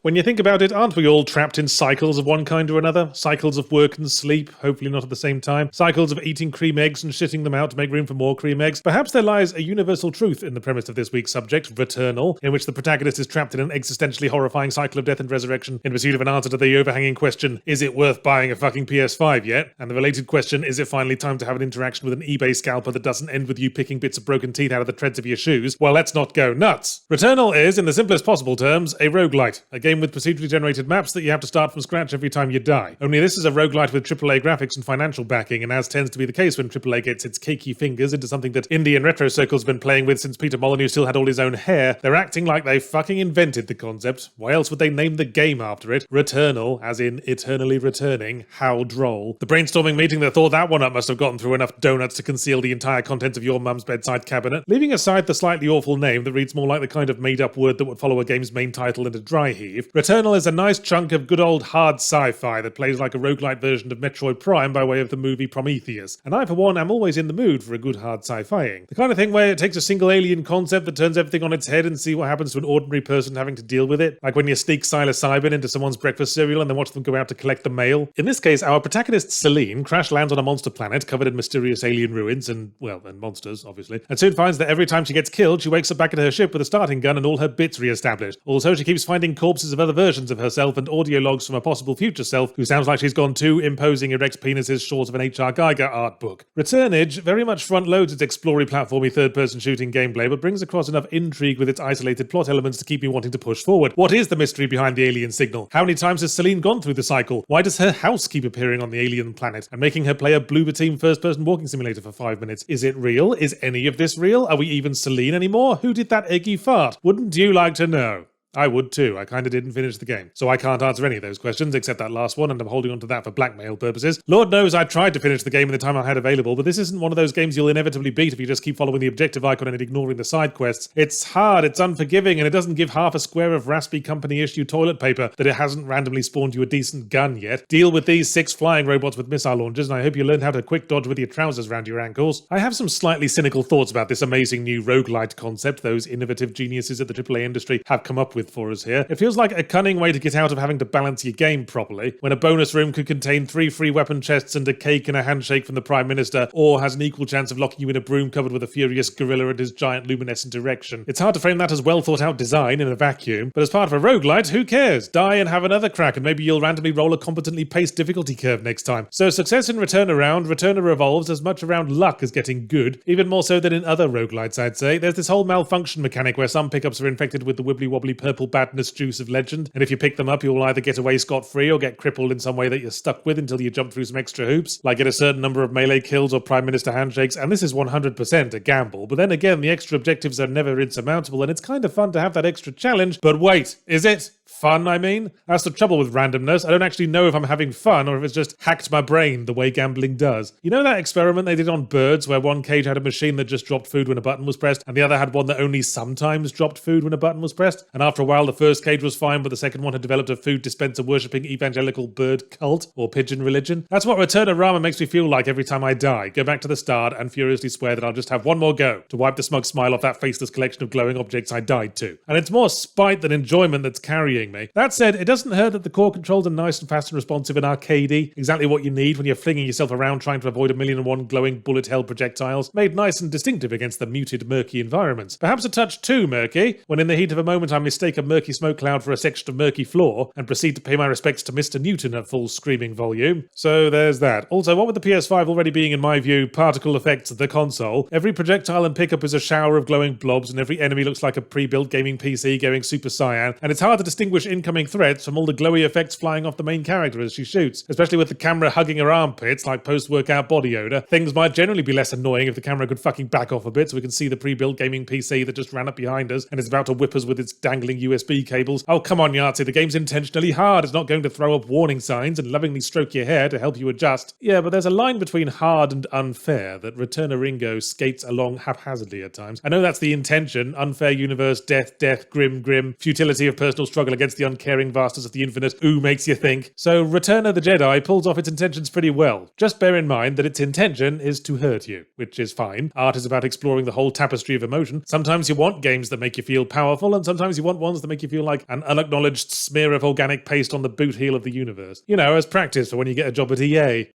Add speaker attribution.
Speaker 1: When you think about it, aren't we all trapped in cycles of one kind or another? Cycles of work and sleep, hopefully not at the same time. Cycles of eating cream eggs and shitting them out to make room for more cream eggs. Perhaps there lies a universal truth in the premise of this week's subject, Returnal, in which the protagonist is trapped in an existentially horrifying cycle of death and resurrection in pursuit of an answer to the overhanging question, is it worth buying a fucking PS5 yet? And the related question, is it finally time to have an interaction with an eBay scalper that doesn't end with you picking bits of broken teeth out of the treads of your shoes? Well, let's not go nuts. Returnal is, in the simplest possible terms, a roguelite, a game with procedurally generated maps that you have to start from scratch every time you die. Only this is a roguelite with AAA graphics and financial backing, and as tends to be the case when AAA gets its cakey fingers into something that indie and retro circles have been playing with since Peter Molyneux still had all his own hair, they're acting like they fucking invented the concept. Why else would they name the game after it? Returnal, as in eternally returning. How droll. The brainstorming meeting that thought that one up must have gotten through enough donuts to conceal the entire contents of your mum's bedside cabinet. Leaving aside the slightly awful name that reads more like the kind of made-up word that would follow a game's main title in a dry heave, Returnal is a nice chunk of good old hard sci-fi that plays like a roguelite version of Metroid Prime by way of the movie Prometheus. And I, for one, am always in the mood for a good hard sci-fiing. The kind of thing where it takes a single alien concept that turns everything on its head and see what happens to an ordinary person having to deal with it. Like when you sneak psilocybin into someone's breakfast cereal and then watch them go out to collect the mail. In this case, our protagonist Celine crash lands on a monster planet covered in mysterious alien ruins and monsters, obviously, and soon finds that every time she gets killed, she wakes up back at her ship with a starting gun and all her bits re-established. Also, she keeps finding corpses of other versions of herself and audio logs from a possible future self who sounds like she's gone two imposing erect penises short of an H.R. Geiger art book. Returnage very much front-loads its explory platformy third-person shooting gameplay, but brings across enough intrigue with its isolated plot elements to keep me wanting to push forward. What is the mystery behind the alien signal? How many times has Celine gone through the cycle? Why does her house keep appearing on the alien planet and making her play a Bloober Team first-person walking simulator for 5 minutes? Is it real? Is any of this real? Are we even Celine anymore? Who did that eggy fart? Wouldn't you like to know? I would too. I kinda didn't finish the game. So I can't answer any of those questions except that last one, and I'm holding on to that for blackmail purposes. Lord knows I tried to finish the game in the time I had available, but this isn't one of those games you'll inevitably beat if you just keep following the objective icon and ignoring the side quests. It's hard, it's unforgiving, and it doesn't give half a square of raspy company issue toilet paper that it hasn't randomly spawned you a decent gun yet. Deal with these 6 flying robots with missile launchers, and I hope you learned how to quick dodge with your trousers round your ankles. I have some slightly cynical thoughts about this amazing new roguelite concept those innovative geniuses at the AAA industry have come up with for us here. It feels like a cunning way to get out of having to balance your game properly, when a bonus room could contain 3 free weapon chests and a cake and a handshake from the Prime Minister, or has an equal chance of locking you in a broom covered with a furious gorilla and his giant luminescent erection. It's hard to frame that as well thought out design in a vacuum, but as part of a roguelite, who cares? Die and have another crack, and maybe you'll randomly roll a competently paced difficulty curve next time. So success in Returner revolves as much around luck as getting good, even more so than in other roguelites, I'd say. There's this whole malfunction mechanic where some pickups are infected with the wibbly-wobbly purple badness juice of legend, and if you pick them up, you'll either get away scot-free or get crippled in some way that you're stuck with until you jump through some extra hoops, like get a certain number of melee kills or Prime Minister handshakes, and this is 100% a gamble. But then again, the extra objectives are never insurmountable, and it's kind of fun to have that extra challenge. But wait, is it? Fun, I mean? That's the trouble with randomness. I don't actually know if I'm having fun or if it's just hacked my brain the way gambling does. You know that experiment they did on birds where one cage had a machine that just dropped food when a button was pressed and the other had one that only sometimes dropped food when a button was pressed? And after a while the first cage was fine, but the second one had developed a food dispenser worshipping evangelical bird cult or pigeon religion? That's what Returnarama makes me feel like every time I die. Go back to the start and furiously swear that I'll just have one more go to wipe the smug smile off that faceless collection of glowing objects I died to. And it's more spite than enjoyment that's carrying me. That said, it doesn't hurt that the core controls are nice and fast and responsive and arcadey, exactly what you need when you're flinging yourself around trying to avoid 1,000,001 glowing bullet-hell projectiles, made nice and distinctive against the muted, murky environments. Perhaps a touch too murky, when in the heat of a moment I mistake a murky smoke cloud for a section of murky floor and proceed to pay my respects to Mr. Newton at full screaming volume. So there's that. Also, what with the PS5 already being, in my view, particle effects of the console, every projectile and pickup is a shower of glowing blobs and every enemy looks like a pre-built gaming PC going Super Saiyan, and it's hard to distinguish incoming threats from all the glowy effects flying off the main character as she shoots, especially with the camera hugging her armpits like post-workout body odor. Things might generally be less annoying if the camera could fucking back off a bit so we can see the pre-built gaming PC that just ran up behind us and is about to whip us with its dangling USB cables. Oh, come on, Yahtzee, the game's intentionally hard. It's not going to throw up warning signs and lovingly stroke your hair to help you adjust. Yeah, but there's a line between hard and unfair that Returner Ringo skates along haphazardly at times. I know that's the intention. Unfair universe, death, grim, futility of personal struggle against the uncaring vastness of the infinite. Ooh, makes you think. So Return of the Jedi pulls off its intentions pretty well. Just bear in mind that its intention is to hurt you, which is fine. Art is about exploring the whole tapestry of emotion. Sometimes you want games that make you feel powerful, and sometimes you want ones that make you feel like an unacknowledged smear of organic paste on the boot heel of the universe. You know, as practice for when you get a job at EA.